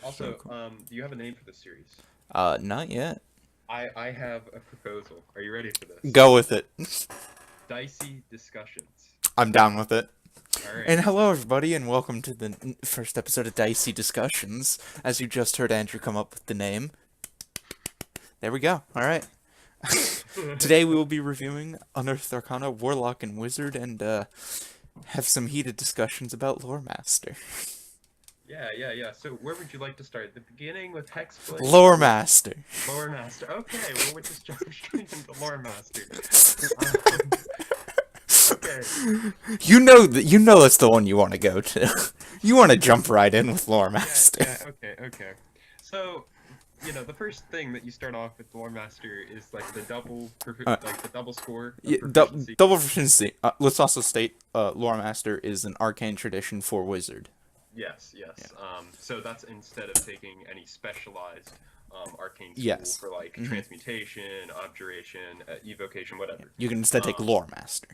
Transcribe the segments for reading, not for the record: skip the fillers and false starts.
So Also, cool. do you have a name for this series? Not yet. I have a proposal. Are you ready for this? Go with it. Dicey discussions. I'm down with it. All right. And hello, everybody, and welcome to the first episode of Dicey Discussions. As you just heard Andrew come up with the name. There we go. All right. Today we will be reviewing Unearthed Arcana Warlock and Wizard, and have some heated discussions about Lore Master. Yeah. So where would you like to start? The beginning with Hexblade? Lore Master. Lore Master. Okay, well we'll just jump straight into Lore Master. Okay. You know that's the one you want to go to. You want to jump right in with Lore Master. Okay. So, the first thing that you start off with Lore Master is like the double score of Yeah, proficiency. double proficiency. Let's also state, Lore Master is an arcane tradition for Wizard. Yes. Yeah. So that's instead of taking any specialized arcane school Yes. for like transmutation, abjuration, evocation, whatever. You can instead take Lore Master.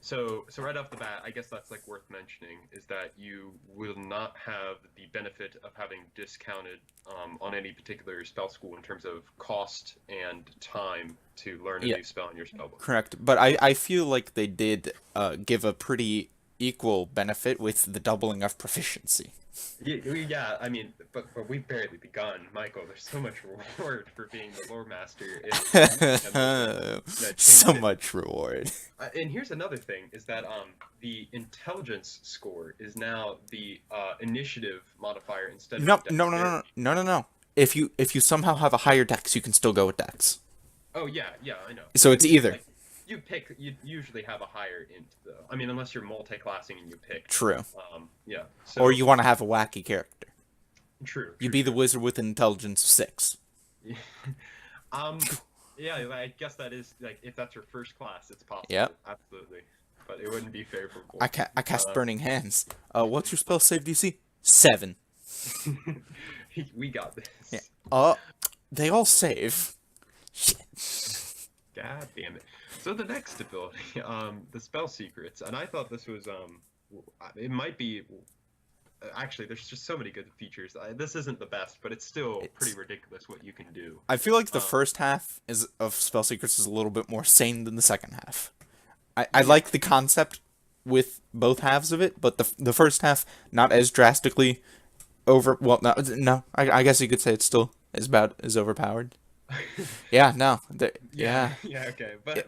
So right off the bat, I guess that's like worth mentioning is that you will not have the benefit of having discounted on any particular spell school in terms of cost and time to learn a new spell in your spellbook. Correct, but I feel like they did give a pretty equal benefit with the doubling of proficiency. Yeah. I mean, but we've barely begun, Michael. There's so much reward for being the lore master. So much reward. And here's another thing: is that the intelligence score is now the initiative modifier instead of No. If you somehow have a higher dex, you can still go with dex. Oh yeah, I know. So it's either. Like, you usually have a higher int though. I mean, unless you're multi-classing and you pick. True. Yeah. So, or you want to have a wacky character. True. You be the wizard with an intelligence of 6. Yeah, I guess that is like if that's your first class, it's possible. Yep. Absolutely. But it wouldn't be favorable. I cast Burning Hands. What's your spell save DC? 7. We got this. Yeah. They all save. Shit. God damn it. So the next ability, the spell secrets, and I thought this was it might be. Actually, there's just so many good features. This isn't the best, but it's still pretty ridiculous what you can do. I feel like the first half of Spell Secrets is a little bit more sane than the second half. I like the concept with both halves of it, but the first half not as drastically over. Well, no. I guess you could say it's still as overpowered. Yeah. No. Yeah. Okay. But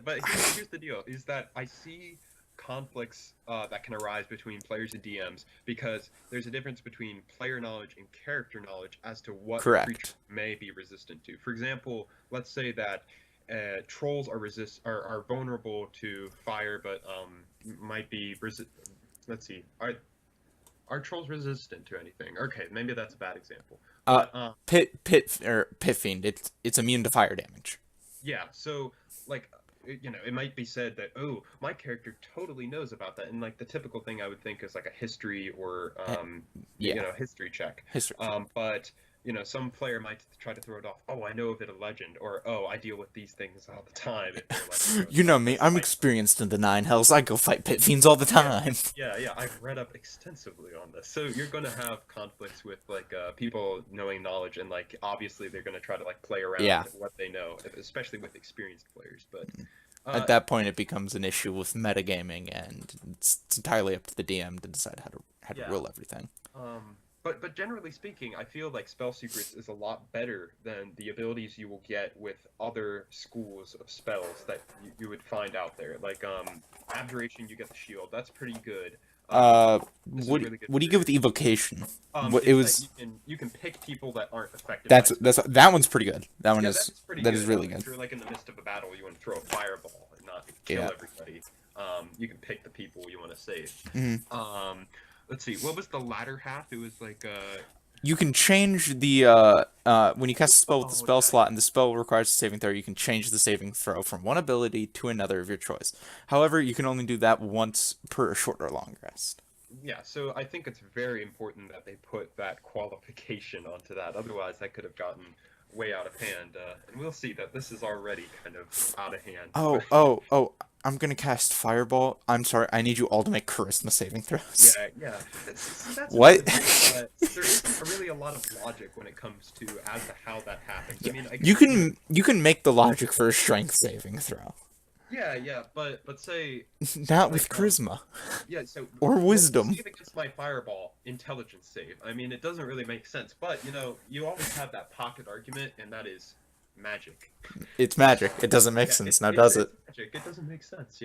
here's the deal: is that I see conflicts that can arise between players and DMs because there's a difference between player knowledge and character knowledge as to what creatures may be resistant to. For example, let's say that trolls are vulnerable to fire, but might be Let's see, are trolls resistant to anything? Okay, maybe that's a bad example. Pit Fiend. It's immune to fire damage. Yeah. So like. It might be said that, oh, my character totally knows about that, and like the typical thing I would think is like a history or history check. But some player might try to throw it off. Oh, I know of it a legend, or oh, I deal with these things all the time. You know me, I'm experienced in the 9 hells. I go fight pit fiends all the time. Yeah, I've read up extensively on this. So you're gonna have conflicts with like people knowing knowledge, and like obviously they're gonna try to like play around with what they know, especially with experienced players. But at that point, it becomes an issue with metagaming, and it's entirely up to the DM to decide how to rule everything. But generally speaking, I feel like Spell Secrets is a lot better than the abilities you will get with other schools of spells that you would find out there. Like Abjuration, you get the shield. That's pretty good. What do you get with Evocation? You can pick people that aren't affected. That one's pretty good. That is really good. If you're like in the midst of a battle, you want to throw a fireball and not kill everybody. You can pick the people you want to save. Let's see. What was the latter half? It was like you can change the when you cast a spell with the spell slot and the spell requires a saving throw, you can change the saving throw from one ability to another of your choice. However, you can only do that once per short or long rest. Yeah, so I think it's very important that they put that qualification onto that. Otherwise, that could have gotten way out of hand. And we'll see that this is already kind of out of hand. I'm gonna cast Fireball. I'm sorry, I need you all to make Charisma saving throws. Yeah. See, that's What? another thing, that there isn't really a lot of logic when it comes to as to how that happens. I Yeah, mean, I you guess you can make the logic for a Strength saving throw, yeah, but say not like with Charisma yeah, so or what would Wisdom. save against my fireball? Intelligence save. I mean, it doesn't really make sense, but you always have that pocket argument, and that is magic. It's magic. It doesn't make Yeah, sense now, does it? it's magic. It doesn't make sense.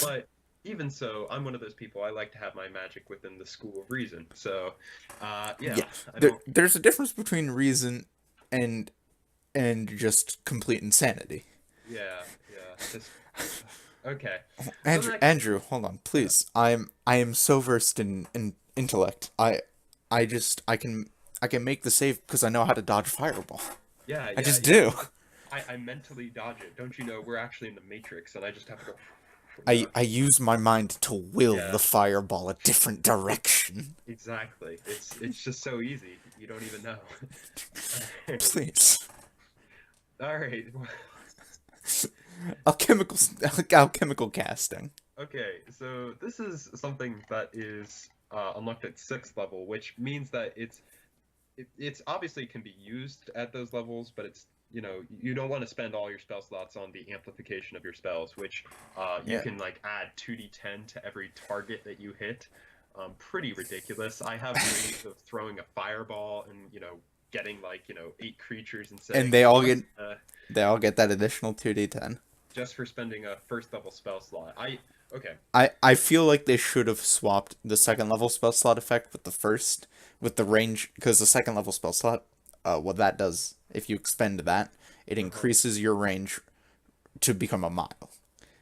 But even so, I'm one of those people. I like to have my magic within the school of reason. So, yeah, Yeah, I don't. there's a difference between reason and just complete insanity. Yeah. Just, okay. So Andrew, then Andrew, hold on, please. I am so versed in intellect. I can make the save because I know how to dodge Fireball. yeah, I yeah, just yeah. do. I mentally dodge it. Don't you know we're actually in the Matrix, and I just have to go. I use my mind to will Yeah. the Fireball a different direction. Exactly. It's just so easy. You don't even know. Please. All right. Alchemical casting. Okay. So this is something that is unlocked at 6th level, which means that it's obviously can be used at those levels, but it's you don't want to spend all your spell slots on the amplification of your spells, which you Yeah. can like add 2d10 to every target that you hit. Pretty ridiculous. I have ways of throwing a fireball and getting like 8 creatures and saying And they all get that additional 2d10. just for spending a 1st level spell slot. Okay. I feel like they should have swapped the second level spell slot effect with the first, with the range, because the second level spell slot, what that does, if you expend that, it increases your range to become a mile,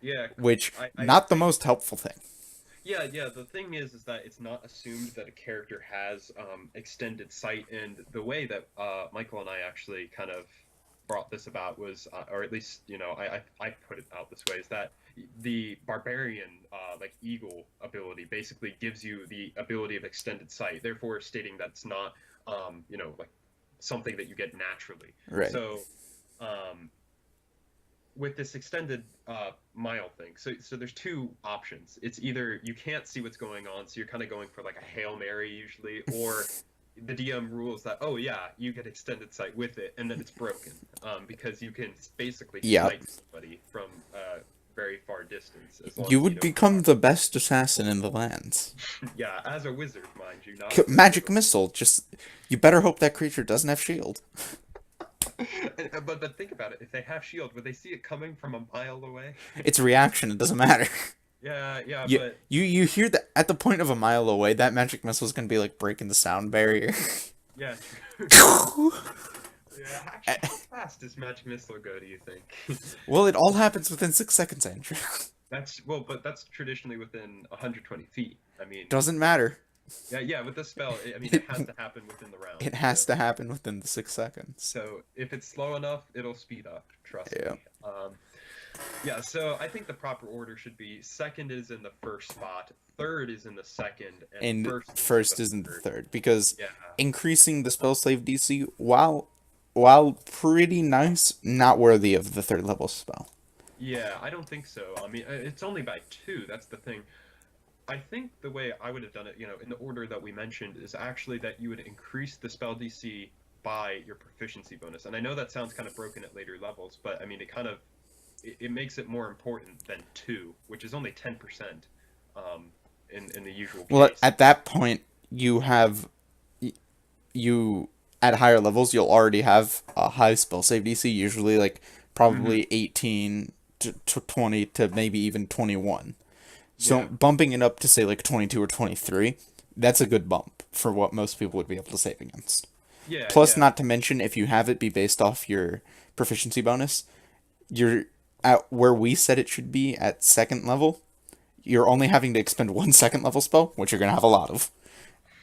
Yeah. which I not the think most helpful thing. Yeah. The thing is that it's not assumed that a character has extended sight, and the way that Michael and I actually kind of brought this about was, or at least I put it out this way, is that the barbarian like eagle ability basically gives you the ability of extended sight, therefore stating that's not like something that you get naturally. Right. So with this extended mile thing, so there's 2 options. It's either you can't see what's going on, so you're kind of going for like a Hail Mary usually, or the DM rules that, oh yeah, you get extended sight with it, and then it's broken, because you can basically snipe somebody from very far distance. As long You as would become the best assassin in the lands. Yeah, as a wizard, mind you, not Magic missile, just you better hope that creature doesn't have shield. But think about it. If they have shield, would they see it coming from a mile away? It's reaction, it doesn't matter. Yeah, You, you hear that at the point of a mile away, that magic missile is gonna be like breaking the sound barrier. Yeah. Yeah, actually, how fast does magic missile go, do you think? Well, it all happens within 6 seconds, Andrew. But that's traditionally within 120 feet. I mean, Doesn't matter. yeah, with this spell, it has to happen within the round. It has to happen within the 6 seconds. So if it's slow enough, it'll speed up. Trust Yeah. me. Yeah. So I think the proper order should be 2nd is in the 1st spot, 3rd is in the 2nd, and first is in the 3rd, because Yeah. increasing the spell save DC, while pretty nice, not worthy of the 3rd level spell. Yeah, I don't think so. I mean, it's only by 2. That's the thing. I think the way I would have done it, in the order that we mentioned, is actually that you would increase the spell DC by your proficiency bonus. And I know that sounds kind of broken at later levels, but I mean, it makes it more important than 2, which is only 10%, in the usual case. Well, at that point, you at higher levels, you'll already have a high spell save DC, usually like probably 18 to 20 to maybe even 21. So bumping it up to say like 22 or 23, that's a good bump for what most people would be able to save against. Yeah. Plus, not to mention, if you have it be based off your proficiency bonus, you're at where we said it should be at 2nd level. You're only having to expend 1 2nd level spell, which you're gonna have a lot of,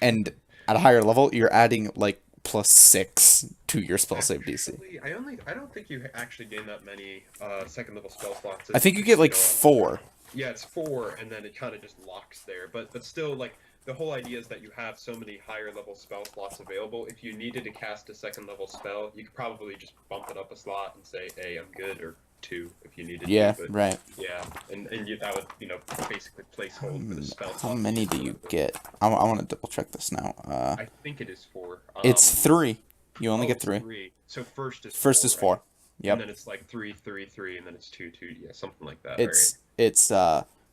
and at a higher level, you're adding like +6 to your spell save DC. I don't think you actually gain that many 2nd level spell slots. I think you get like 4. Yeah, it's 4, and then it kind of just locks there. But still, like, the whole idea is that you have so many higher level spell slots available. If you needed to cast a 2nd level spell, you could probably just bump it up a slot and say, hey, I'm good, or 2 if you needed Yeah, to. But right. yeah, and that would basically placehold for the spell How slots. many do you get? I want to double check this now. I think it is 4. It's 3. You only Oh, get it's 3. 3. So first is First 4, is right? 4. And Yep. then it's like 3, 3, 3, and then it's 2, 2. Yeah, something like that. All right. It's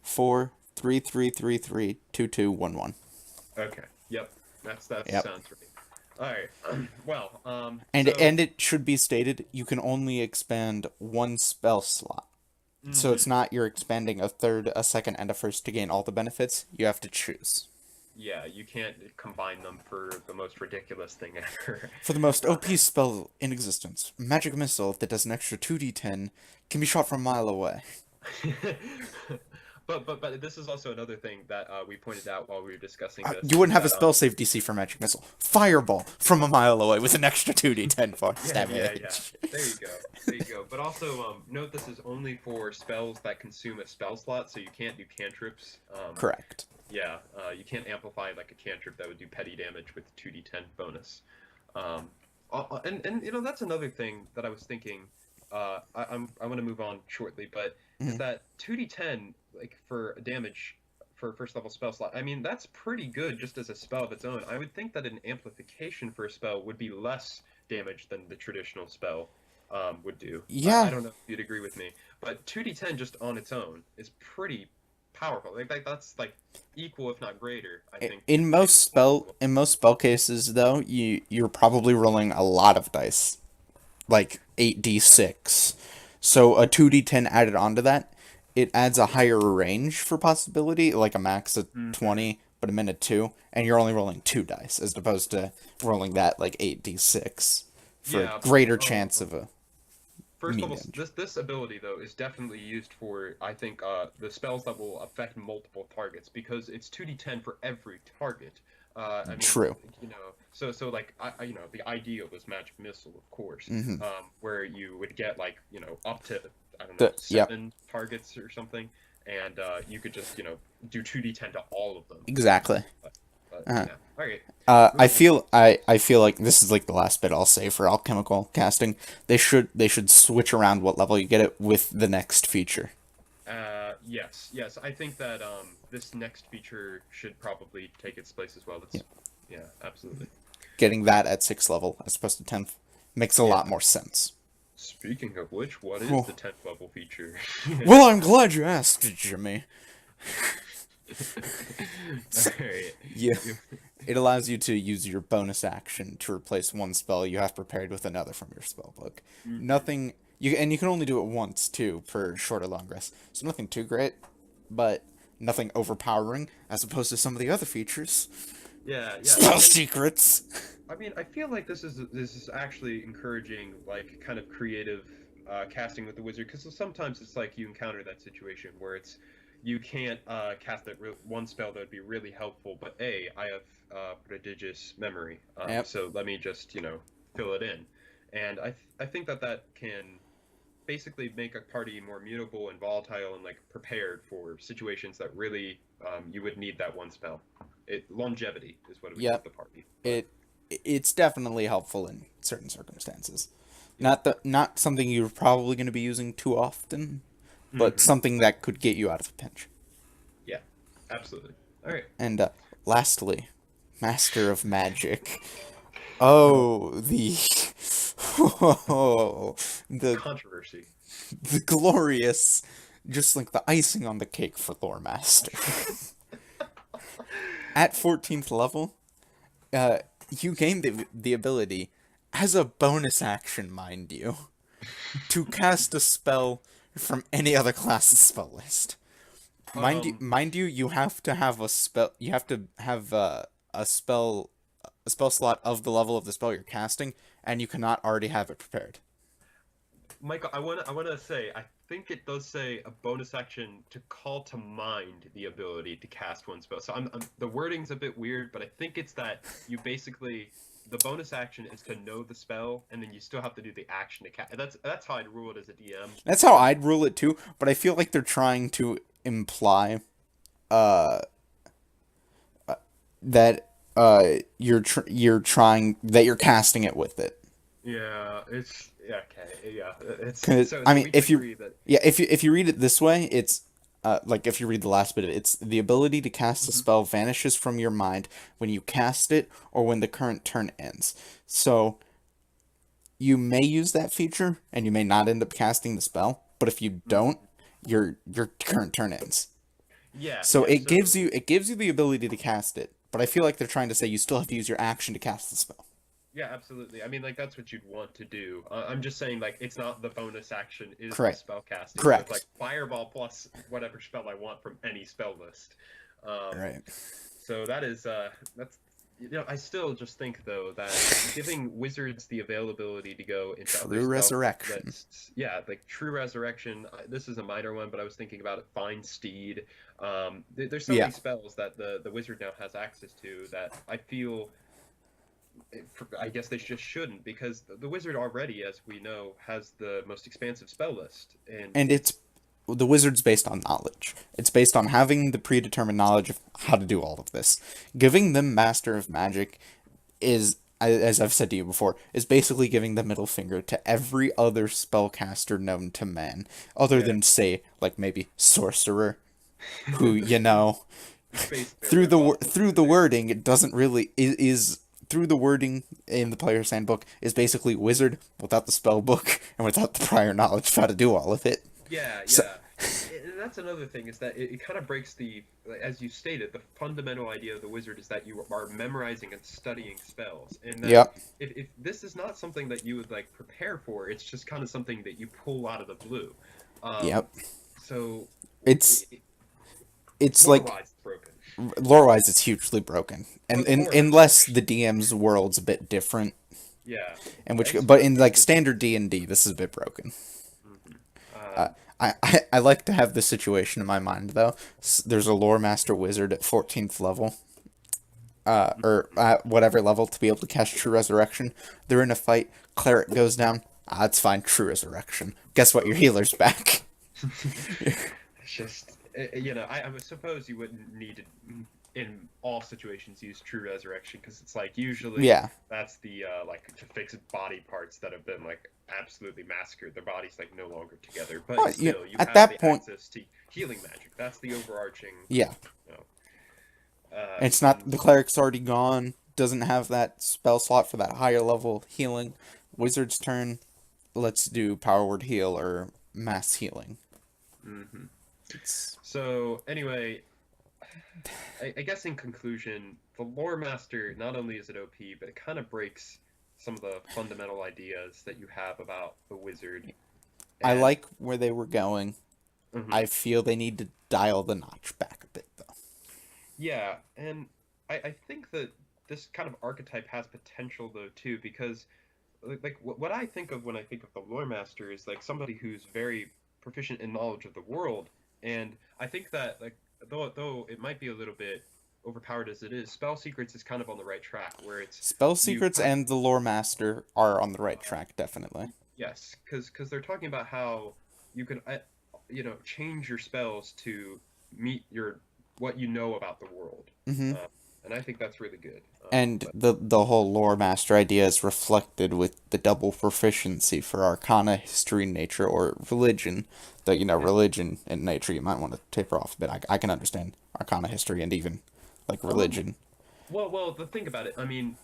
4 3 3 3 3 2 2 1 1. Okay. Yep. That Yep. sounds right. All right. Well, And so it should be stated you can only expand one spell slot. So it's mhm. not you're expanding a third, a second, and a first to gain all the benefits. You have to choose. Yeah, you can't combine them for the most ridiculous thing ever. For the most OP spell in existence, Magic Missile that does an extra 2d10 can be shot from a mile away. But this is also another thing that we pointed out while we were discussing this. You wouldn't have a that, spell save DC for Magic Missile. Fireball from a mile away with an extra 2d10 force Yeah, damage. yeah. There you go. There you go. But also, note this is only for spells that consume a spell slot, so you can't do cantrips. Correct. Yeah, you can't amplify like a cantrip that would do petty damage with 2d10 bonus. And that's another thing that I was thinking. I'm going to move on shortly, but is that 2d10 like for damage for a first level spell slot? I mean, that's pretty good just as a spell of its own. I would think that an amplification for a spell would be less damage than the traditional spell would do. Yeah. I don't know if you'd agree with me, but 2d10 just on its own is pretty powerful. Like that's like equal if not greater, I think. In most spell cases though, you're probably rolling a lot of dice. Like 8d6. So a 2d10 added onto that, it adds a higher range for possibility, like a max of 20, but a min of 2, and you're only rolling 2 dice, as opposed to rolling that like 8d6 for Yeah, a greater chance of a first level, damage. this ability though is definitely used for I think the spells that will affect multiple targets because it's 2d10 for every target. I mean, True. So like the ideal was Magic Missile, of course, where you would get like up to I don't know 7 targets or something, and you could just do 2d10 to all of them. Exactly. But yeah, all right. I feel like this is like the last bit I'll say for alchemical casting. They should switch around what level you get it with the next feature. Yes. I think that this next feature should probably take its place as well. Yeah, absolutely. Getting that at 6th level as opposed to 10th makes a lot more sense. Speaking of which, what is the 10th level feature? Well, I'm glad you asked, Jimmy. Alright. Yeah. It allows you to use your bonus action to replace one spell you have prepared with another from your spellbook. Nothing you can only do it once too per short or long rest. So nothing too great, but nothing overpowering as opposed to some of the other features. Yeah. Spell secrets. I mean, I feel like this is actually encouraging like kind of creative casting with the wizard because sometimes it's like you encounter that situation where you can't cast one spell that would be really helpful, but I have prodigious memory, so let me just fill it in, and I think that can basically make a party more mutable and volatile and like prepared for situations that really you would need that one spell. Longevity is what it would give the party. It's definitely helpful in certain circumstances. Not something you're probably going to be using too often, but something that could get you out of a pinch. Yeah, absolutely. All right. And lastly, Master of Magic. The Controversy. The glorious, just like the icing on the cake for Lore Master. At 14th level, you gain the ability, as a bonus action, mind you, to cast a spell from any other class's spell list. Mind you, you have to have a spell. You have to have a spell slot of the level of the spell you're casting, and you cannot already have it prepared. Michael, I wanna say I think it does say a bonus action to call to mind the ability to cast one spell. So the wording's a bit weird, but I think it's that you basically the bonus action is to know the spell, and then you still have to do the action to cast. That's how I'd rule it as a DM. That's how I'd rule it too, but I feel like they're trying to imply that you're casting it with it. Yeah, okay, yeah. It's so I so mean, we can agree that. if you read it this way, it's like if you read the last bit of it, it's the ability to cast a Mhm. spell vanishes from your mind when you cast it or when the current turn ends. So you may use that feature and you may not end up casting the spell, but if you don't, Mhm. your current turn ends. Yeah, So yeah. So it gives you the ability to cast it, but I feel like they're trying to say you still have to use your action to cast the spell. yeah, absolutely. I mean, like that's what you'd want to do. I'm just saying, like, it's not the bonus action is the Correct. spell casting. So it's like Correct. fireball plus whatever spell I want from any spell list. Um, Right. so that's I still just think though that giving wizards the availability to go into other True spell resurrection. lists, yeah, like True Resurrection. This is a minor one, but I was thinking about it. Find Steed. There's so Yeah. many spells that the wizard now has access to that I feel I guess they just shouldn't because the wizard already, as we know, has the most expansive spell list, and And it's the wizard's based on knowledge. It's based on having the predetermined knowledge of how to do all of this. Giving them Master of Magic is, as I've said to you before, is basically giving the middle finger to every other spellcaster known to man, other yeah, than say like maybe sorcerer, who it's basically a rip off of through the wizard. wording it doesn't really is through the wording in the player's handbook is basically wizard without the spell book and without the prior knowledge of how to do all of it. Yeah, So, yeah. And that's another thing is that it kind of breaks the, like, as you stated, the fundamental idea of the wizard is that you are memorizing and studying spells, and that yep, if this is not something that you would like prepare for, it's just kind of something that you pull out of the blue. Um, yep. so It's it's like lore-wise, it's broken. lore-wise, it's hugely broken, and Lore unless the resurrection. DM's world's a bit different, Yeah, in which it's but just in like it's standard D&D, this is a bit broken. mhm. Uh, I like to have this situation in my mind though. There's a lore master wizard at 14th level, or at whatever level to be able to cast True Resurrection. They're in a fight. Cleric goes down. Ah, it's fine. True Resurrection. Guess what? Your healer's back. It's just I would suppose you wouldn't need to in all situations use true resurrection because it's like usually Yeah. that's the like to fix body parts that have been like absolutely massacred. Their body's like no longer together, but Well, still you at have that the point, access to healing magic. That's the overarching, yeah. you know, It's not and the cleric's already gone. Doesn't have that spell slot for that higher level healing. Wizard's turn. Let's do power word heal or mass healing. mhm. It's So anyway, I guess in conclusion, the lore master not only is it OP, but it kind of breaks some of the fundamental ideas that you have about the wizard. I And like where they were going. mhm, I feel they need to dial the notch back a bit though. yeah, and I think that this kind of archetype has potential though too, because like what I think of when I think of the lore master is like somebody who's very proficient in knowledge of the world, and I think that like though it might be a little bit overpowered as it is, spell secrets is kind of on the right track where it's Spell you secrets have and the lore master are on the right uh, track, definitely. yes, because they're talking about how you can change your spells to meet your what you know about the world, Hmm. uh, and I think that's really good. And But the whole lore master idea is reflected with the double proficiency for Arcana, History, Nature, or Religion. That mhm. religion and nature you might want to taper off a bit. I can understand Arcana, History, and even like um, religion. well, the thing about it, I mean,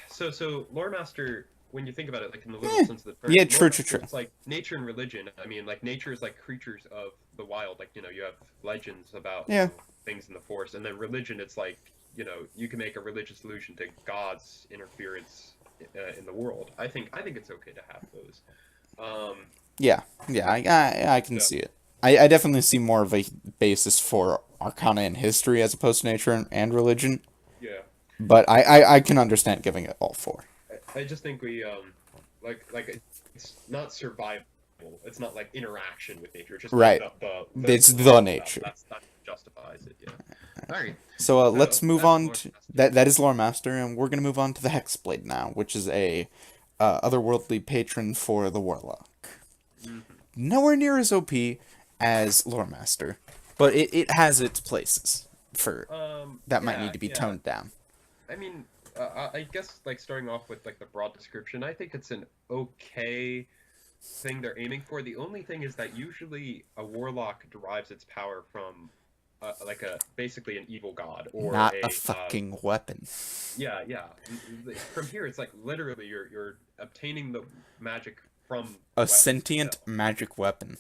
so lore master. When you think about it, like in the literal Eh, sense of the term, yeah, lore true, true, master, true. it's like nature and religion. I mean, like nature is like creatures of the wild. Like you have legends about Yeah, things in the forest, and then religion, it's like you can make a religious allusion to God's interference in the world. I think it's okay to have those. Um, yeah, yeah. I can so see it. I definitely see more of a basis for Arcana and History as opposed to Nature and Religion. yeah, But I can understand giving it all four. I just think we it's not survival. It's not like interaction with nature. It's just like Right. the It's the world itself. nature. That justifies it. Yeah. All right. So let's So move that's on Lord to Master. that is Lore Master, and we're gonna move on to the Hexblade now, which is a otherworldly patron for the Warlock. Hmm. Nowhere near as OP as Lore Master, but it has its places for that might need Yeah, to be yeah. toned down. I mean, I guess like starting off with like the broad description, I think it's an okay. thing they're aiming for. The only thing is that usually a warlock derives its power from like basically an evil god or not a fucking weapon. Yeah, yeah. From here, it's like literally you're obtaining the magic from a sentient magic weapon.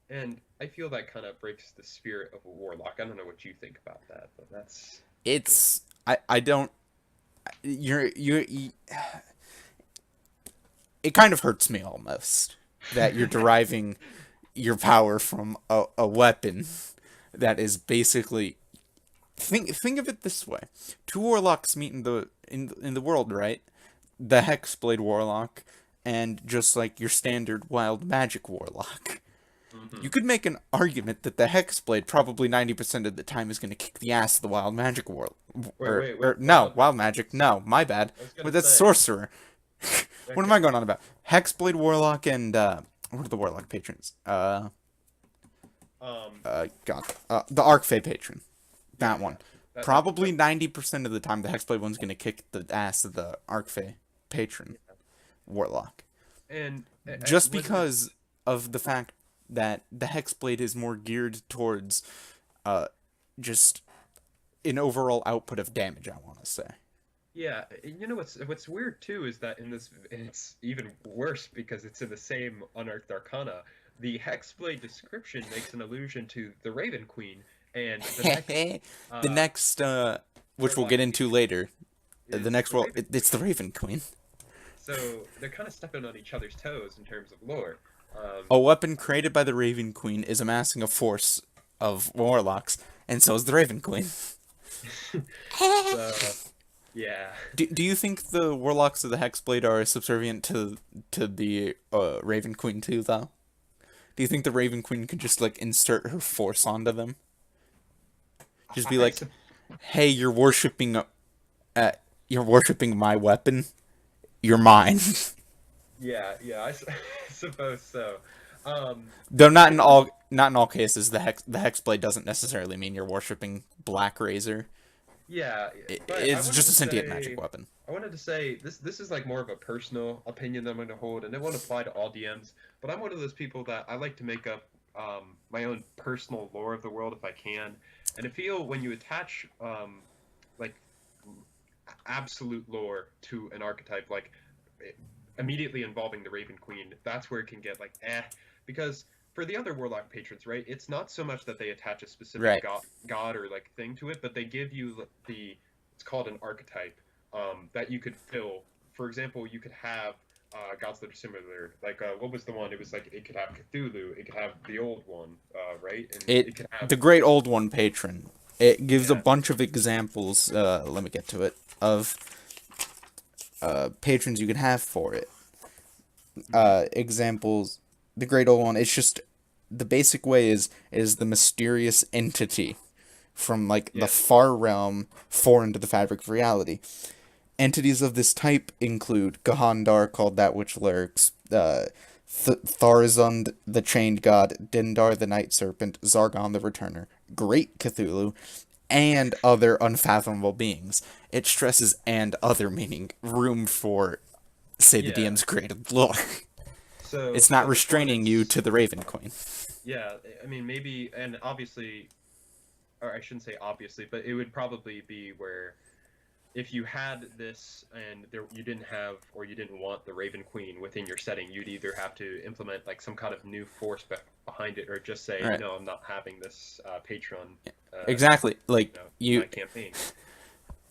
And I feel that kind of breaks the spirit of a warlock. I don't know what you think about that, but that's... It's... I don't... It kind of hurts me almost that you're deriving your power from a weapon that is basically... Think of it this way. Two warlocks meet in the world, right? The Hexblade Warlock and just like your standard wild magic warlock. You could make an argument that the Hexblade probably 90% of the time is going to kick the ass of the wild magic warlock. No, wild magic. No, my bad. But that's sorcerer. What am I going on about? Hexblade Warlock and what are the Warlock patrons? The Arcfey patron. That one. Probably 90% of the time the Hexblade one's going to kick the ass of the Arcfey patron Warlock. And just because of the fact that the Hexblade is more geared towards just an overall output of damage, I want to say. Yeah, you know what's weird too is that in this, and it's even worse because it's in the same Unearthed Arcana, the Hexblade description makes an allusion to the Raven Queen, and the next which we'll get into later, the next world, it's the Raven Queen. So they're kind of stepping on each other's toes in terms of lore. A weapon created by the Raven Queen is amassing a force of warlocks, and so is the Raven Queen. So, yeah. Do you think the warlocks of the Hexblade are subservient to the Raven Queen too, though? Do you think the Raven Queen could just like insert her force onto them? Just be like, "Hey, you're worshipping my weapon. You're mine." Yeah, I suppose so. Though not in all cases, the Hexblade doesn't necessarily mean you're worshipping Black Razor. Yeah, it's just a sentient magic weapon. I wanted to say this is like more of a personal opinion that I'm going to hold, and it won't apply to all DMs. But I'm one of those people that I like to make up my own personal lore of the world if I can, and I feel when you attach like absolute lore to an archetype, like immediately involving the Raven Queen, that's where it can get like because for the other Warlock patrons, right, it's not so much that they attach a specific god or like thing to it, but they give you it's called an archetype that you could fill. For example, you could have gods that are similar, like what was the one? It was like it could have Cthulhu, it could have the old one, right? And it could have... the Great Old One patron. It gives a bunch of examples. Let me get to it of patrons you can have for it. Examples. The Great Old One, it's just, the basic way is the mysterious entity from, like, the far realm foreign to the fabric of reality. Entities of this type include Gahandar, called That Which Lurks, Tharzund, the Chained God, Dindar, the Night Serpent, Zargon, the Returner, Great Cthulhu, and other unfathomable beings. It stresses "and other," meaning room for, say, the DM's created lore. So it's not restraining you to the Raven Queen. Yeah, I mean, maybe, and obviously, or I shouldn't say obviously, but it would probably be where if you had this and you didn't have or you didn't want the Raven Queen within your setting, you'd either have to implement like some kind of new force behind it, or just say, no, I'm not having this patron. Exactly, like my campaign.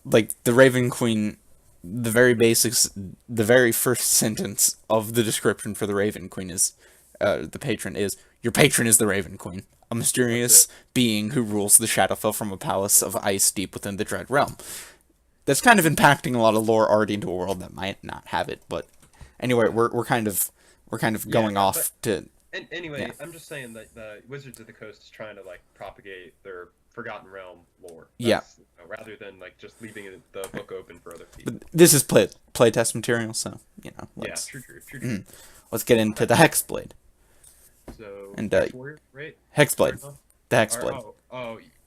Like the Raven Queen. The very basics, the very first sentence of the description for the Raven Queen is, the patron is, your patron is the Raven Queen, a mysterious being who rules the Shadowfell from a palace of ice deep within the Dread Realm. That's kind of impacting a lot of lore already into a world that might not have it, but anyway, we're kind of going off to... And anyway, I'm just saying that the Wizards of the Coast is trying to like propagate their Forgotten Realm lore. Rather than like just leaving the book open for other people. But this is playtest material, so let's, true. Let's get into the Hexblade. So and Warrior, right? Hexblade, the Hexblade.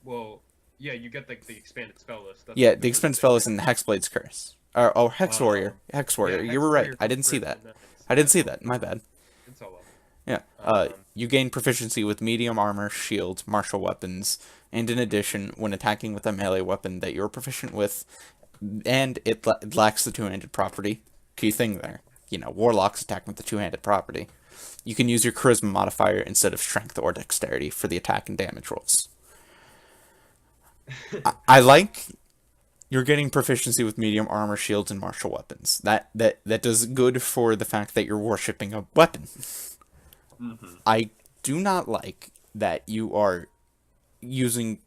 Well, yeah, you get the expanded spell list. That's the expanded spell list in the Hexblade's Curse. Hex Warrior. Hex Warrior. You were right. I didn't see that. My bad. Yeah. You gain proficiency with medium armor, shield, martial weapons, and in addition, when attacking with a melee weapon that you're proficient with, and it lacks the two-handed property. Key thing there. Warlocks attack with the two-handed property. You can use your charisma modifier instead of strength or dexterity for the attack and damage rolls. I like you're getting proficiency with medium armor, shields, and martial weapons. That does good for the fact that you're worshipping a weapon. I do not like that you are getting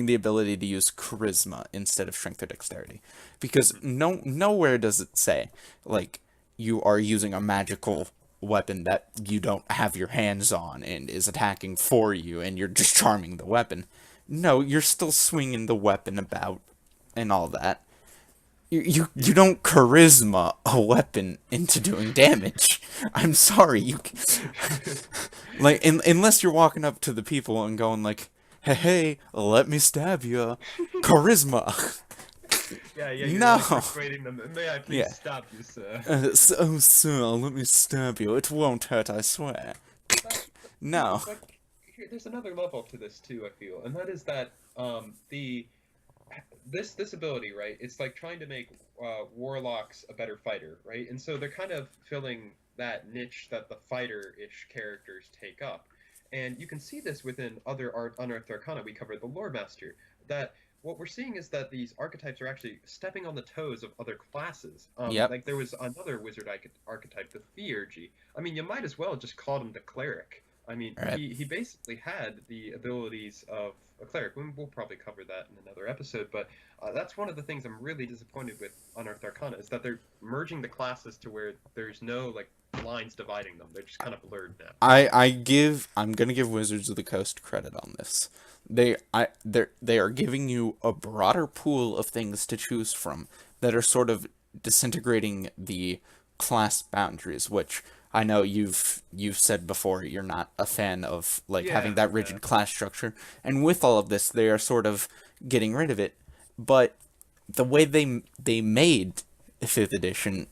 the ability to use charisma instead of strength or dexterity, because nowhere does it say like you are using a magical weapon that you don't have your hands on and is attacking for you and you're just charming the weapon. No, you're still swinging the weapon about and all that. You don't charisma a weapon into doing damage. I'm sorry, like unless you're walking up to the people and going like, "Hey, let me stab you." Charisma. Yeah, you're No. like persuading them. May I please stop you, sir? So, sir, let me stab you. It won't hurt, I swear. No. But here, there's another level to this too, I feel, and that is that this ability, right? It's like trying to make warlocks a better fighter, right? And so they're kind of filling that niche that the fighter-ish characters take up. And you can see this within other Unearthed Arcana. We covered the Lore Master. That what we're seeing is that these archetypes are actually stepping on the toes of other classes. Like there was another wizard archetype, the Theurgy. I mean, you might as well just call him the Cleric. I mean, he basically had the abilities of a cleric. We'll probably cover that in another episode, but that's one of the things I'm really disappointed with Unearthed Arcana, is that they're merging the classes to where there's no like lines dividing them. They're just kind of blurred now. I'm gonna give Wizards of the Coast credit on this. They are giving you a broader pool of things to choose from that are sort of disintegrating the class boundaries, which I know you've said before you're not a fan of like having that rigid class structure, and with all of this they are sort of getting rid of it. But the way they made 5th edition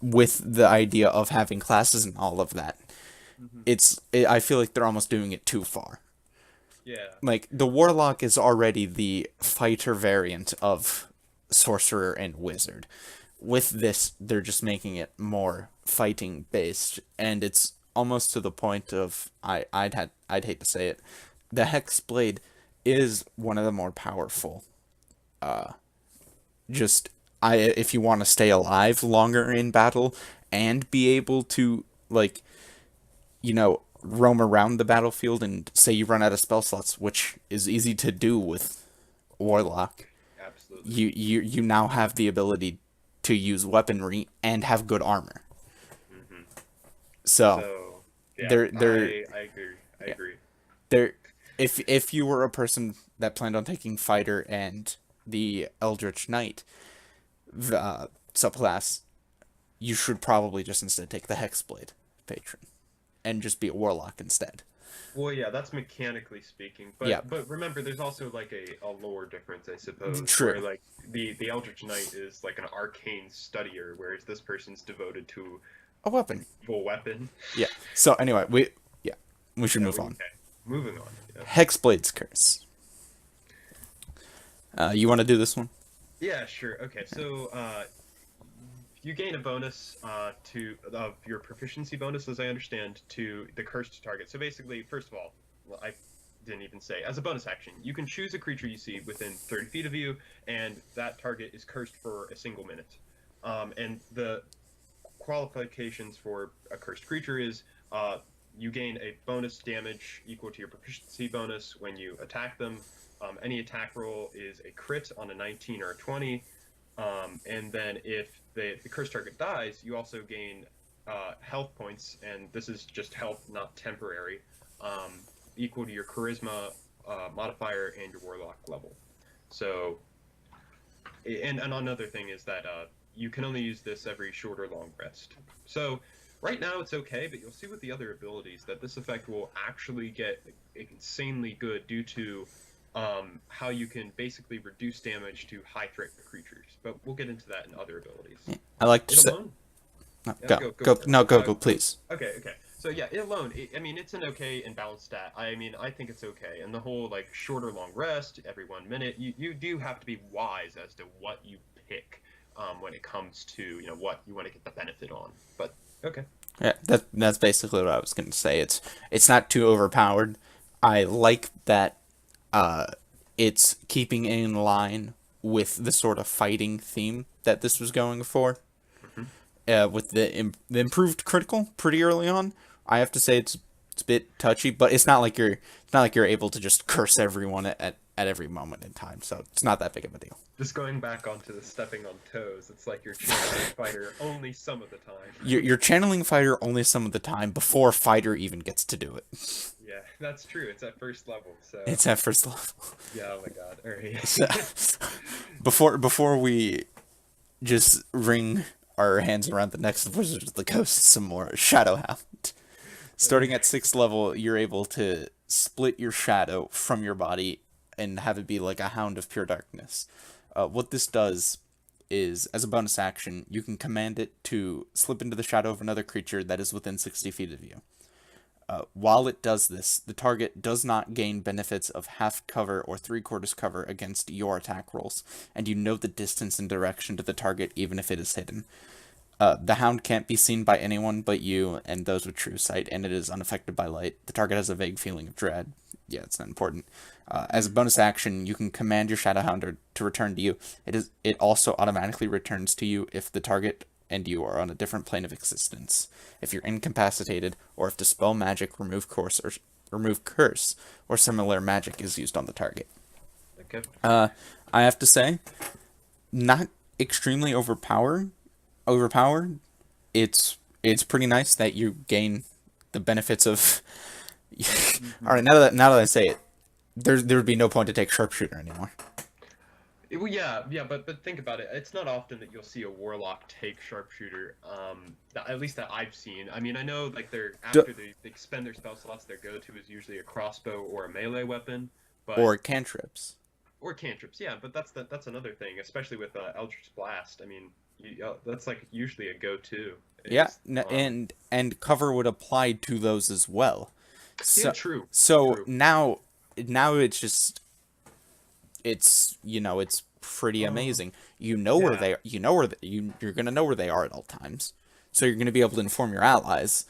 with the idea of having classes and all of that, I feel like they're almost doing it too far. Yeah. Like the Warlock is already the fighter variant of Sorcerer and Wizard. With this, they're just making it more fighting based, and it's almost to the point of I'd hate to say it, the Hexblade is one of the more powerful. If you want to stay alive longer in battle and be able to like, roam around the battlefield, and say you run out of spell slots, which is easy to do with Warlock. Absolutely. You now have the ability to use weaponry and have good armor. So yeah, I agree. If you were a person that planned on taking Fighter and the Eldritch Knight subclass, you should probably just instead take the Hexblade patron and just be a Warlock instead. Well, yeah, that's mechanically speaking, but remember, there's also like a lore difference, I suppose. True. Where like the Eldritch Knight is like an arcane studier, whereas this person's devoted to a weapon. Full weapon. Yeah. So anyway, we should move on. Okay. Moving on. Yeah. Hexblade's Curse. You want to do this one? Yeah, sure. Okay, so you gain a bonus of your proficiency bonus, as I understand, to the cursed target. So basically, first of all, I didn't even say, as a bonus action, you can choose a creature you see within 30 feet of you, and that target is cursed for a single minute. And the qualifications for a cursed creature is you gain a bonus damage equal to your proficiency bonus when you attack them. Any attack roll is a crit on a 19 or a 20. And then if the cursed target dies, you also gain health points, and this is just health, not temporary, equal to your charisma modifier and your warlock level. So, and another thing is that you can only use this every short or long rest. So right now it's okay, but you'll see with the other abilities that this effect will actually get insanely good due to how you can basically reduce damage to high threat creatures. But we'll get into that in other abilities. Yeah, I like to say. Go, please. Okay. So yeah, it alone, I mean, it's an okay and balanced stat. I mean, I think it's okay. And the whole like short or long rest every 1 minute, you do have to be wise as to what you pick when it comes to what you want to get the benefit on. But okay. Yeah, that's basically what I was going to say. It's not too overpowered. I like that it's keeping in line with the sort of fighting theme that this was going for. With the improved critical pretty early on, I have to say it's a bit touchy, but it's not like you're able to just curse everyone at every moment in time. So it's not that big of a deal. Just going back onto the stepping on toes, it's like you're channeling fighter only some of the time. You're channeling fighter only some of the time before fighter even gets to do it. Yeah, that's true. It's at first level, so. It's at first level. Yeah. Oh my God. All right. So, before we just wring our hands around the necks of Wizards of the Coast some more, Shadowhound. Starting at 6th level, you're able to split your shadow from your body and have it be like a Hound of Pure Darkness. What this does is, as a bonus action, you can command it to slip into the shadow of another creature that is within 60 feet of you. While it does this, the target does not gain benefits of half cover or 3/4 cover against your attack rolls, and you know the distance and direction to the target even if it is hidden. The Hound can't be seen by anyone but you and those with true sight, and it is unaffected by light. The target has a vague feeling of dread. Yeah, it's not important. As a bonus action, you can command your Shadowhound to return to you. It also automatically returns to you if the target and you are on a different plane of existence, if you're incapacitated, or if Dispel Magic, Remove Curse, or similar magic is used on the target. Okay. I have to say, not extremely overpowered. It's pretty nice that you gain the benefits of. All right, now that I say it, there would be no point to take Sharpshooter anymore. Well, yeah, but think about it. It's not often that you'll see a warlock take sharpshooter. At least that I've seen. I mean, I know like after they spend their spell slots, their go-to is usually a crossbow or a melee weapon, or cantrips. Or cantrips, yeah. But that's another thing, especially with Eldritch Blast. I mean, that's like usually a go-to. Yeah, and cover would apply to those as well. So, yeah, true. So true. now it's just. It's pretty amazing. Where they are. You're gonna know where they are at all times. So you're gonna be able to inform your allies,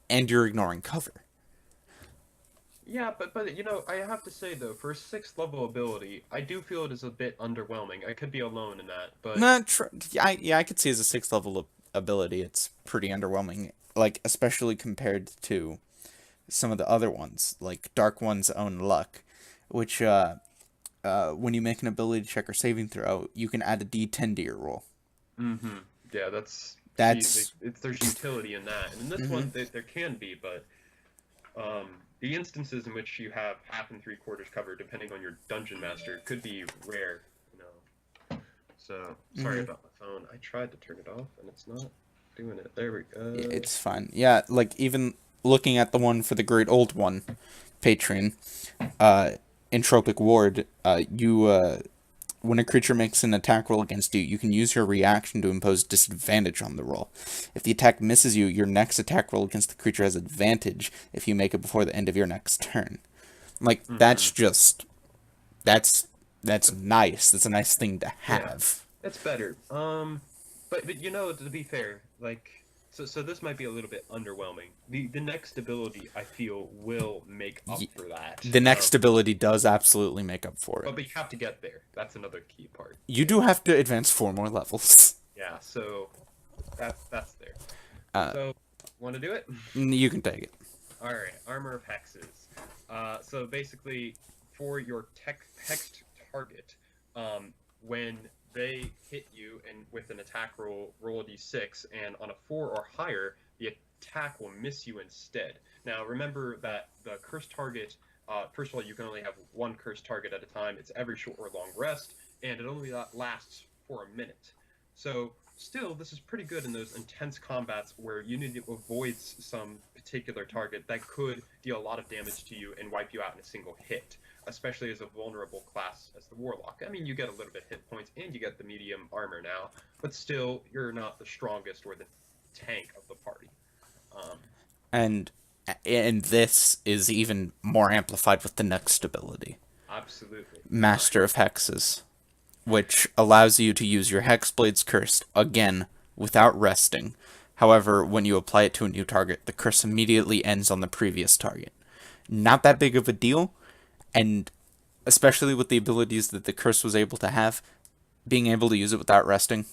and you're ignoring cover. Yeah, but I have to say though, for a 6th level ability, I do feel it is a bit underwhelming. I could be alone in that, but I could see as a 6th level ability, it's pretty underwhelming. Like especially compared to some of the other ones, like Dark One's Own Luck, which when you make an ability check or saving throw, you can add a D10 to your roll. Mm-hmm. Yeah, there's utility in that, and in this one there can be, but the instances in which you have half and 3/4 cover, depending on your dungeon master, could be rare. So sorry about my phone. I tried to turn it off, and it's not doing it. There we go. Yeah, it's fine. Yeah, like even looking at the one for the Great Old One Patron, Entropic Ward, when a creature makes an attack roll against you, you can use your reaction to impose disadvantage on the roll. If the attack misses you, your next attack roll against the creature has advantage if you make it before the end of your next turn. Like, that's nice. That's a nice thing to have. Yeah, it's better. But to be fair, like, so this might be a little bit underwhelming. The next ability, I feel, will make up for that. The next ability does absolutely make up for it. But you have to get there. That's another key part. You do have to advance 4 more levels. Yeah, so that's there. So, want to do it? You can take it. All right, Armor of Hexes. So basically, for your hexed target, when they hit you and with an attack roll a d6, and on a 4 or higher, the attack will miss you instead. Now remember that the cursed target, first of all, you can only have one cursed target at a time. It's every short or long rest, and it only lasts for a minute. So still, this is pretty good in those intense combats where you need to avoid some particular target that could deal a lot of damage to you and wipe you out in a single hit, especially as a vulnerable class as the Warlock. I mean, you get a little bit hit points and you get the medium armor now, but still, you're not the strongest or the tank of the party. And this is even more amplified with the next ability. Absolutely. Master of Hexes, which allows you to use your Hexblade's curse again without resting. However, when you apply it to a new target, the curse immediately ends on the previous target. Not that big of a deal, and especially with the abilities that the curse was able to have, being able to use it without resting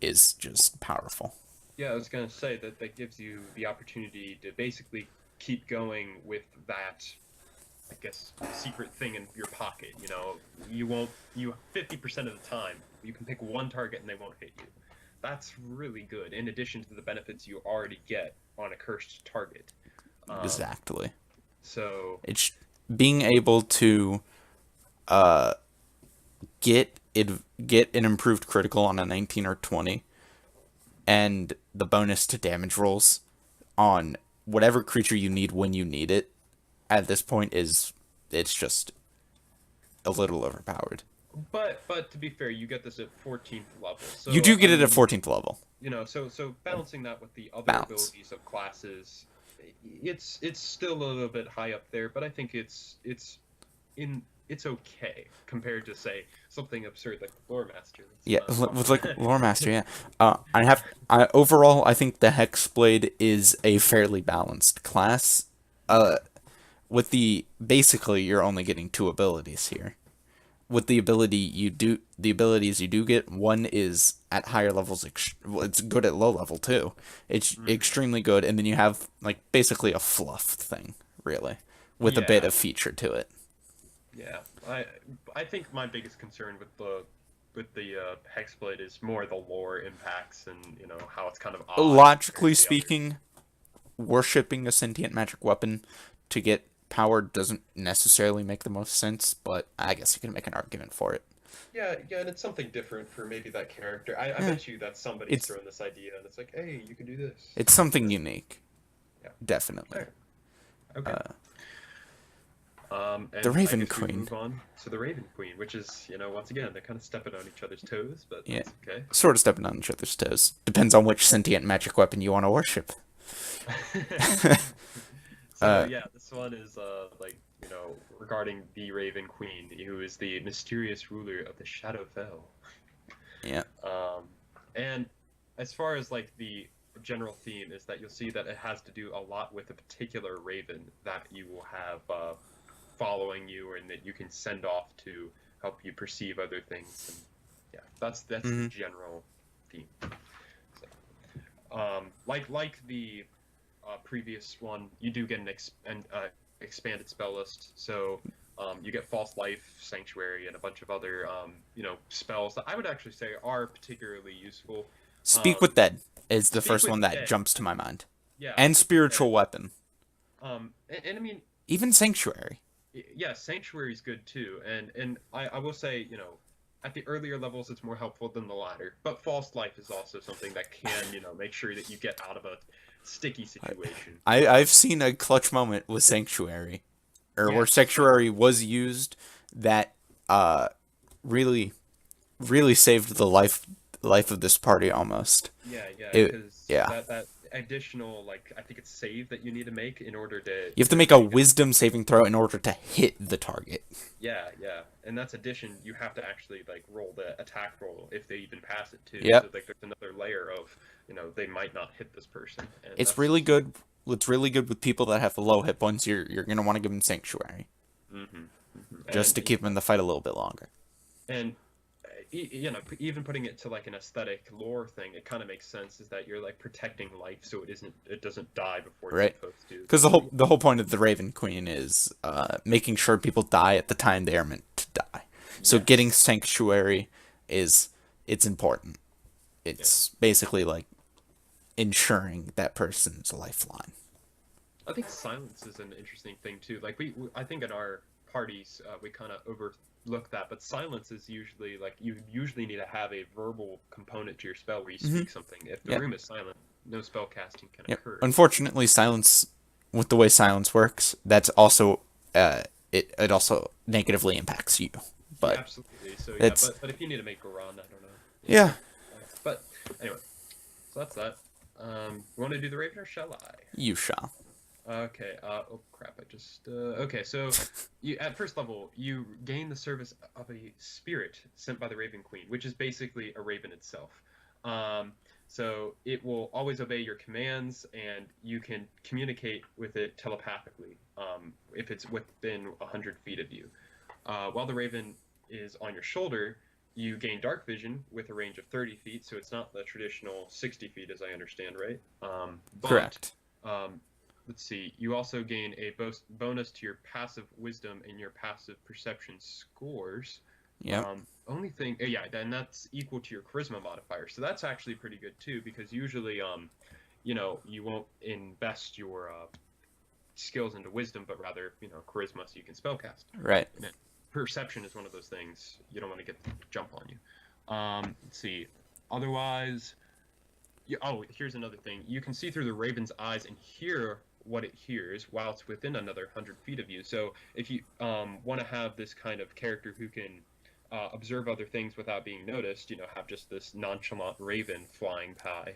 is just powerful. Yeah, I was gonna say that gives you the opportunity to basically keep going with that, I guess, secret thing in your pocket. You know, you 50% of the time you can pick one target and they won't hit you. That's really good. In addition to the benefits you already get on a cursed target. Exactly. So it's being able to get an improved critical on a 19 or 20, and the bonus to damage rolls on whatever creature you need when you need it. At this point, it's just a little overpowered. But to be fair, you get this at 14th level. So you do get it at 14th level. You know, so balancing that with the other abilities of classes, it's still a little bit high up there, but I think it's okay compared to, say, something absurd like Lore Master. With like Lore Master, yeah. Overall, I think the Hexblade is a fairly balanced class. With basically you're only getting 2 abilities here. With the abilities you do get, one is at higher levels. It's good at low level too. It's extremely good, and then you have like basically a fluff thing, really, with a bit of feature to it. Yeah, I think my biggest concern with the Hexblade is more the lore impacts and how it's kind of odd. Logically speaking, worshipping a sentient magic weapon to get power doesn't necessarily make the most sense, but I guess you can make an argument for it. Yeah, and it's something different for maybe that character. I bet you that somebody's throwing this idea, and it's like, hey, you can do this. It's something unique. Yeah, definitely. Okay. And the Raven Queen. Move on to the Raven Queen, which is, once again, they're kind of stepping on each other's toes, but that's okay. Sort of stepping on each other's toes. Depends on which sentient magic weapon you want to worship. So this one is regarding the Raven Queen, who is the mysterious ruler of the Shadowfell. Yeah. And as far as like the general theme is that you'll see that it has to do a lot with a particular raven that you will have following you, and that you can send off to help you perceive other things. And that's the general theme. So, like the previous one, you do get an expanded spell list. So you get False Life, Sanctuary, and a bunch of other spells that I would actually say are particularly useful. Speak with Dead is the first one that jumps to my mind. Yeah. And Spiritual Weapon. And I mean, even Sanctuary. Yeah, Sanctuary is good too. And I will say, at the earlier levels, it's more helpful than the latter. But False Life is also something that can, make sure that you get out of a sticky situation. I've seen a clutch moment with Sanctuary, where Sanctuary was used that really saved the life of this party almost. Because that additional, I think it's save that you need to make in order to... You have to make a wisdom saving throw in order to hit the target. Yeah, and that's addition. You have to actually roll the attack roll if they even pass it too. Yeah. So there's another layer of they might not hit this person. And it's really good. It's really good with people that have low hit points. You're gonna want to give them Sanctuary, just to keep them in the fight a little bit longer. And even putting it to an aesthetic lore thing, it kind of makes sense. Is that you're protecting life so it doesn't die before it's supposed to. Because the whole point of the Raven Queen is making sure people die at the time they are meant to die. So getting Sanctuary it's important. It's basically ensuring that person's lifeline. I think silence is an interesting thing too. I think in our parties we kind of overlook that, but silence is usually you usually need to have a verbal component to your spell where you speak something. If the room is silent, no spell casting can occur. Unfortunately, silence, with the way silence works, that's also it also negatively impacts you. But absolutely. So but if you need to make a run, I don't know. Yeah. But anyway, so that's that. You want to do the Raven or shall I? You shall. Okay. Oh crap! I just. Okay. So, you at first level you gain the service of a spirit sent by the Raven Queen, which is basically a raven itself. Um, so it will always obey your commands, and you can communicate with it telepathically. If it's within 100 feet of you. While the raven is on your shoulder, you gain dark vision with a range of 30 feet, so it's not the traditional 60 feet, as I understand, right? But Correct. um, let's see, you also gain a bonus to your passive wisdom and your passive perception scores. Yep. Only thing, yeah, then that's equal to your charisma modifier, so that's actually pretty good too, because usually, you won't invest your skills into wisdom, but rather, charisma so you can spellcast. Right. And perception is one of those things you don't want to get jump on you. Let's see. Otherwise, oh, here's another thing. You can see through the raven's eyes and hear what it hears while it's within another 100 feet of you. So if you want to have this kind of character who can observe other things without being noticed, have just this nonchalant raven flying by,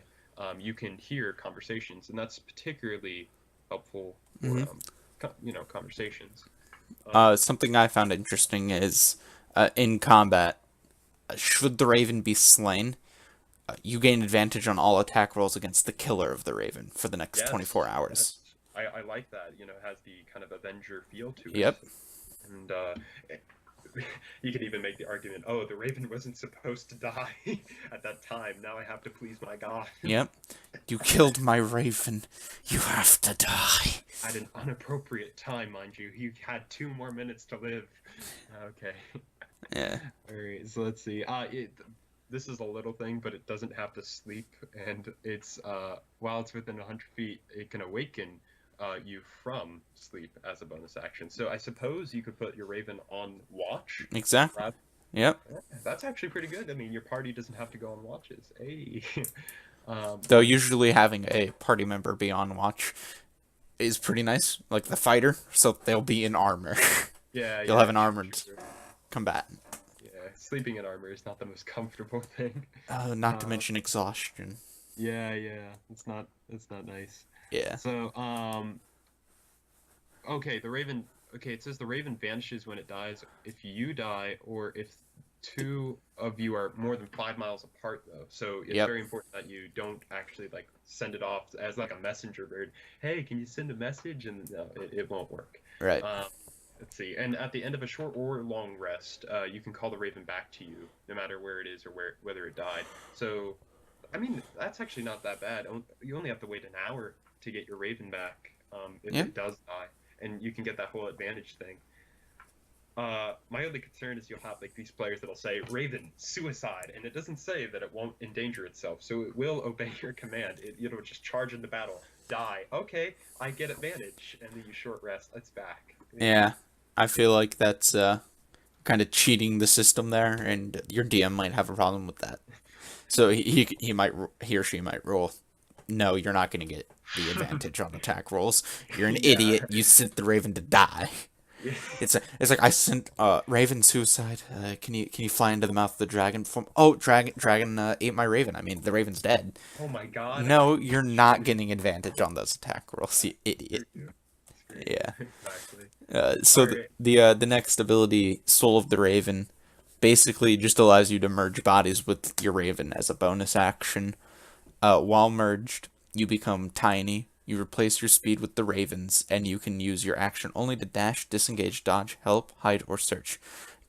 you can hear conversations, and that's particularly helpful for conversations. Something I found interesting is in combat, should the raven be slain, you gain advantage on all attack rolls against the killer of the raven for the next 24 Yes, hours. yes. I like that. It has the kind of Avenger feel to it. Yep. And you could even make the argument, oh, the Raven wasn't supposed to die at that time. Now I have to please my God. Yep. You killed my raven. You have to die. At an inappropriate time, mind you. He had 2 more minutes to live. Okay. Yeah. All right. So let's see. This is a little thing, but it doesn't have to sleep, and it's while it's within 100 feet, it can awaken you from sleep as a bonus action. So I suppose you could put your Raven on watch. Exactly. Yep. That's actually pretty good. I mean, your party doesn't have to go on watches. Hey. Though usually having a party member be on watch is pretty nice, like the fighter, so they'll be in armor. Yeah, You'll have an armored combatant. Yeah, sleeping in armor is not the most comfortable thing. Not to mention exhaustion. Yeah, it's not nice. Yeah. So, okay, the Raven. Okay, it says the Raven vanishes when it dies if you die, or if 2 of you are more than 5 miles apart, though. So it's very important that you don't actually send it off as like a messenger bird. Hey, can you send a message? And no, it won't work. Right. Let's see. And at the end of a short or long rest, you can call the Raven back to you, no matter where it is or whether it died. So, I mean, that's actually not that bad. You only have to wait an hour to get your Raven back if it does die, and you can get that whole advantage thing. My only concern is you'll have these players that'll say Raven suicide, and it doesn't say that it won't endanger itself, so it will obey your command. It'll just charge into battle, die. Okay, I get advantage, and then you short rest. It's back. Yeah, I feel like that's kind of cheating the system there, and your DM might have a problem with that. So he or she might roll. No, you're not going to get the advantage on attack rolls. You're an idiot. You sent the Raven to die. It's like I sent Raven suicide. Can you fly into the mouth of the dragon? Dragon ate my Raven. I mean, the Raven's dead. Oh my God. No, you're not getting advantage on those attack rolls, you idiot. Yeah. Exactly. So the next ability, Soul of the Raven, basically just allows you to merge bodies with your Raven as a bonus action. While merged, you become tiny. You replace your speed with the Raven's, and you can use your action only to dash, disengage, dodge, help, hide, or search.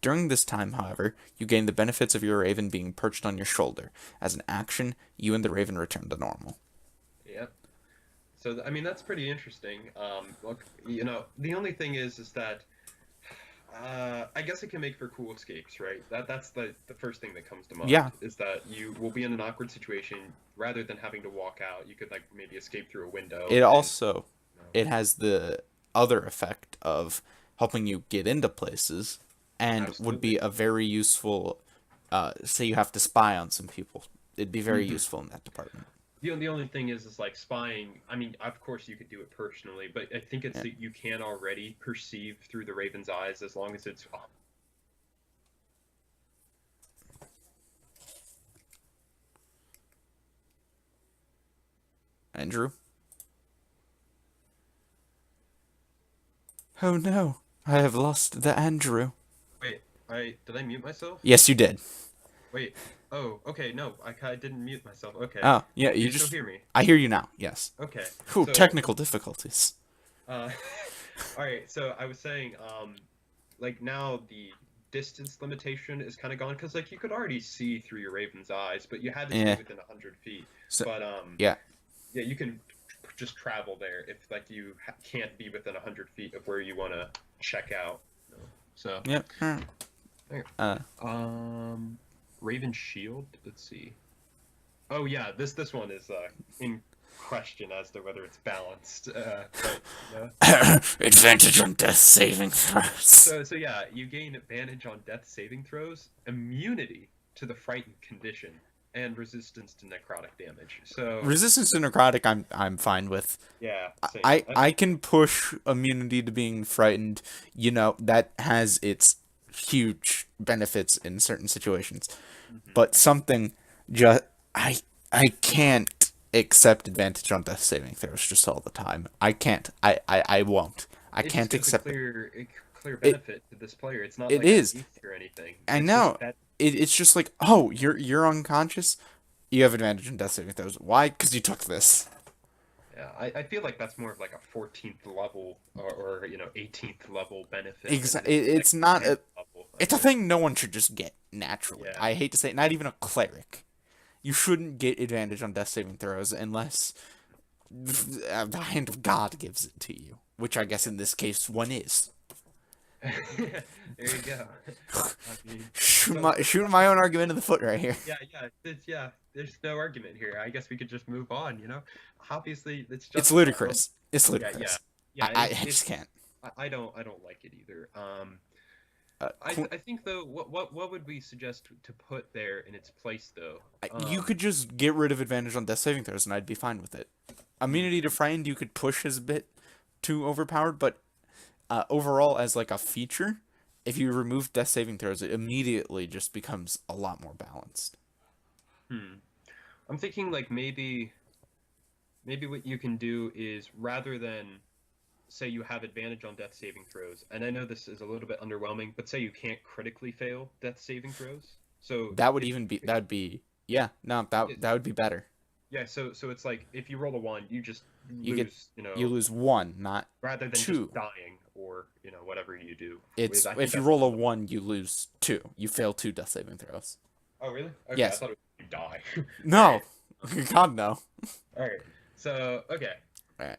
During this time, however, you gain the benefits of your Raven being perched on your shoulder. As an action, you and the Raven return to normal. Yep. So, I mean, that's pretty interesting. Look, the only thing is that I guess it can make for cool escapes, right? That's the first thing that comes to mind. Yeah. Is that you will be in an awkward situation rather than having to walk out. You could maybe escape through a window. It has the other effect of helping you get into places, and would be a very useful. Say you have to spy on some people, it'd be very useful in that department. The only thing is spying. I mean, of course you could do it personally, but I think it's that you can already perceive through the Raven's eyes as long as it's. Andrew? Oh no, I have lost the Andrew. Wait, did I mute myself? Yes, you did. Wait. Oh, okay. No, I didn't mute myself. Okay. Oh, yeah, Can you you still just... hear me? I hear you now, yes. Okay. Whew, So, technical difficulties. uh, all right. So I was saying, like now the distance limitation is kind of gone because like you could already see through your Raven's eyes, but you had to stay within 100 feet. So, But yeah. yeah, you can just travel there if like you can't be within 100 feet of where you want to check out. So Yep. Raven Shield. Let's see. Oh yeah, this one is in question as to whether it's balanced. But, Advantage on death saving throws. so yeah, you gain advantage on death saving throws, immunity to the frightened condition, and resistance to necrotic damage. So Resistance to necrotic, I'm fine with. yeah, same. I can push immunity to being frightened. You know, that has its huge benefits in certain situations. But something just I can't accept advantage on death saving throws just all the time. I can't. I won't. I It can't just gives accept a clear benefit to this player. It's not it like is. an ace or anything. I It's know. just that It's just like, oh, you're unconscious. You have advantage on death saving throws. Why? Because you took this. yeah, I feel like that's more of like a 14th level or you know 18th level benefit. Exactly. than It's like not 10th a. level, I It's a think. thing no one should just get naturally. Yeah. I hate to say it, not even a cleric. You shouldn't get advantage on death saving throws unless the hand of God gives it to you, which I guess in this case one is. There you go. I mean, Shooting my own argument in the foot right here. yeah. There's no argument here. I guess we could just move on. You know, obviously it's just It's ludicrous. It's Yeah, ludicrous. yeah. I just can't. I don't like it either. I Qu- think though, what would we suggest to put there in its place though? you could just get rid of advantage on death saving throws, and I'd be fine with it. Immunity to frightened you could push as a bit too overpowered, but overall as like a feature, if you remove death saving throws, it immediately just becomes a lot more balanced. I'm thinking like maybe what you can do is rather than say you have advantage on death saving throws, and I know this is a little bit underwhelming, but say you can't critically fail death saving throws. So That would yeah, no, that would be better. yeah, so it's like if you roll a 1, you just You lose, you lose 1, not rather than 2. just dying or whatever you do. It's I think if you that's roll a the- 1, you lose 2. You fail 2 death saving throws. Oh really? Okay, Yes. I thought it was you die. No, God no. All right. So okay. Alright.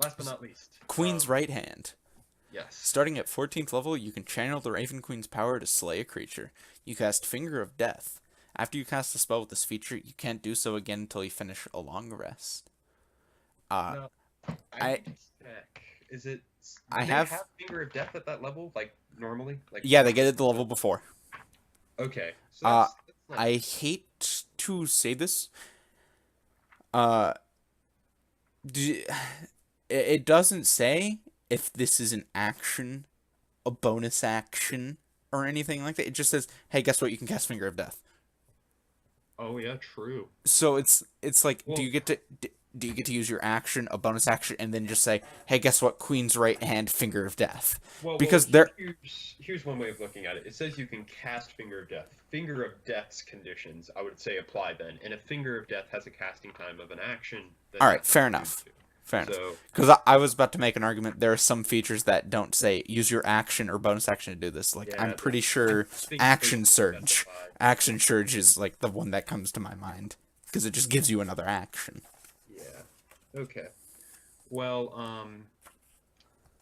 Last but not least, Queen's right hand. yes. Starting at 14th level, you can channel the Raven Queen's power to slay a creature. You cast Finger of Death. After you cast a spell with this feature, you can't do so again until you finish a long rest. No, I- need to check. Is it? I do they have- Finger of Death at that level, like normally. Like Yeah, they get it the level before. okay. So that's not- I hate to say this. It doesn't say if this is an action, a bonus action, or anything like that. It just says, hey, guess what? You can cast Finger of Death. Oh yeah, true. So it's like, Well- do you get to use your action, a bonus action, and then just say, hey, guess what? Queen's right hand, Finger of Death. Because here's one way of looking at it. It says you can cast Finger of Death. Finger of Death's conditions, I would say, apply then. And if Finger of Death has a casting time of an action, then All right, that's fair what you enough. do. Fair enough. So Because I was about to make an argument. There are some features that don't say use your action or bonus action to do this. Like, yeah, I'm pretty sure Action Surge. Action Surge is like the one that comes to my mind because it just gives you another action. Yeah. Okay. Well,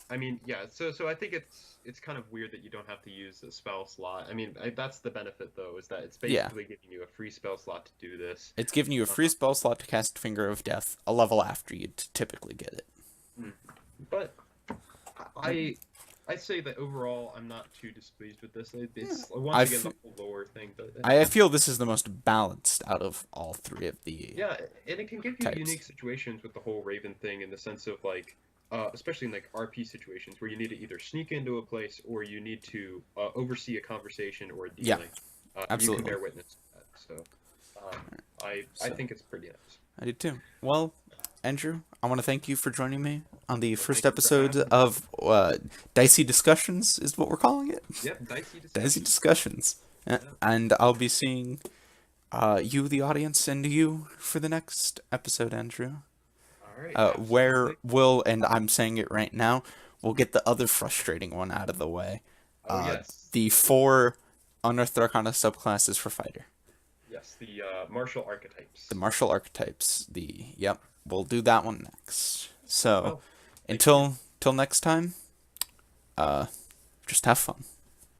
I mean, yeah. So I think it's kind of weird that you don't have to use a spell slot. I mean, that's the benefit though, is that it's basically giving you a free spell slot to do this. It's giving you a free spell slot to cast Finger of Death a level after you'd typically get it. But I say that overall, I'm not too displeased with this. It's once again the whole lore thing, but I feel this is the most balanced out of all three of the. yeah, and it can give you types. unique situations with the whole Raven thing in the sense of like, especially in like RP situations where you need to either sneak into a place or you need to oversee a conversation or a dealing. Absolutely. You can bear witness to that. So, I think it's pretty nice. I did too. Well, Andrew, I want to thank you for joining me on the first Thank you for episode having me. of Dicey Discussions, is what we're calling it. Yep, dicey Dicey discussion. Discussions. Yeah. And I'll be seeing you, the audience, and you for the next episode, Andrew. All right. Where Absolutely. we'll, and I'm saying it right now, we'll get the other frustrating one out of the way. Oh yes. The 4 Unearthed Arcana subclasses for Fighter. Yes, the martial archetypes. The martial archetypes. Yep, we'll do that one next. So, Well, thank you. until next time, just have fun.